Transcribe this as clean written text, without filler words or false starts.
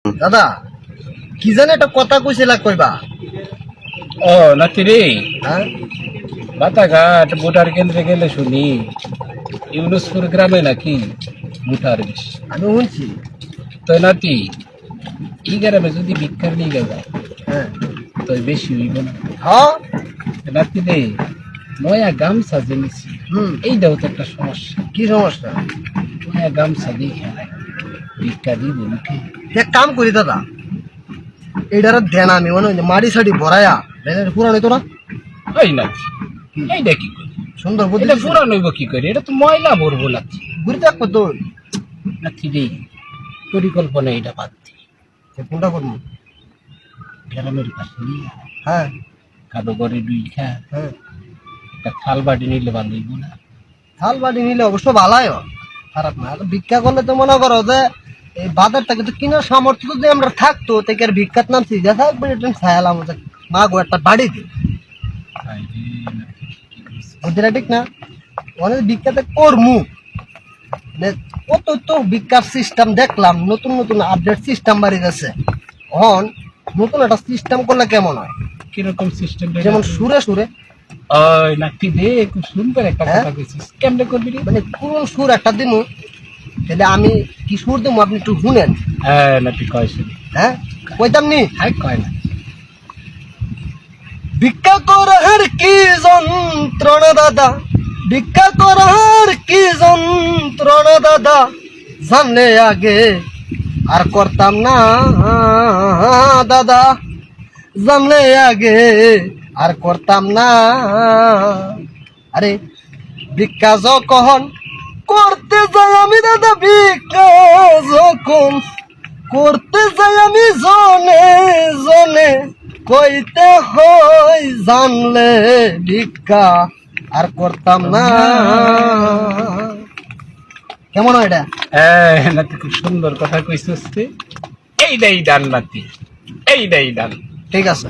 দাদা কি জানে একটা কথা কইছিলা কইবা? ও নাতি রে, হ্যাঁ বাতাঘাট ভোটার কেন্দ্রে গেলে শুনি ইউনুসপুর গ্রামে নাকি ভোটার বেশি। আমি শুনছি। তো নাতি, এই গ্রামে যদি ভিক্ষার নিয়ে যায় হ্যাঁ তো বেশি হইব না? হ্যাঁ নাতি রে, নয়া গামছা জেনেছি, এইটাও তো একটা সমস্যা। কি সমস্যা? নয়া গামছা দেখে ভিক্ষা দিব মুখে। এক কাম করি দাদা, এইটার দেন আমি মনে হয় মাড়ি সাড়ি ভরায়া দেনের পুরান হইতো না? ওই নাতি, এইটা কি করি? সুন্দর বুদ্ধি এটা পুরান হইব কি করে? এটা তো ময়লা ভরবো লাগছে। ঘুরে থাকবো তো। নাতি রে, পরিকল্পনা এটা বাদ দি। কোনটা করবো? গ্রামের পাশে নিয়ে হ্যাঁ কাদো করে দুই খা হ্যাঁ একটা থাল বাটি নিলে ভালো হইব না? থাল বাড়ি নিলে অবশ্য ভালাই হয়, খারাপ না। আর ভিক্ষা করলে তো মনে করো যে এই বাজারটা কিন্তু কেনার সামর্থ্য যদি আমরা থাকতো তাকে আর ভিক্ষাত নামছি দেখা একবার ছায়ালাম মা গো একটা বাড়ি দিই। বুদ্ধিটা ঠিক না? অনেক ভিক্ষাতে করমু কত তো ভিক্ষার সিস্টেম দেখলাম, নতুন নতুন আপডেট সিস্টেম বাড়ি গেছে। এখন নতুন একটা সিস্টেম করলে কেমন হয়? কিরকম সিস্টেম? যেমন সুরে সুরে, ওই নাতি রে, খুব সুন্দর একটা কথা কইছিস। কেমনে করবি রে? মানে কোন সুর একটা দিমু, তাহলে আমি কি সুর দিমু আপনি একটু শুনেন। হ্যাঁ নাতি, কয় শুনি। হ্যাঁ কইতাম নি? হাই কয় না। ভিক্ষা করার কি যন্ত্রণা দাদা, ভিক্ষা করার কি যন্ত্রণা দাদা, জানলে আগে আর করতাম না দাদা, জানলে আগে আর করতাম না। আরে ভিক্ষা যখন করতে যাই আমি দাদা, ভিক্ষা যখন করতে যাই আমি জনে জনে, কইতে হয় জানলে ভিক্ষা আর করতাম না। কেমন হয় এটা? হ্যাঁ নাতি, খুব সুন্দর কথা কইছিস তুই। এইটাই ডান নাতি, এইটাই ডান। ঠিক আছে।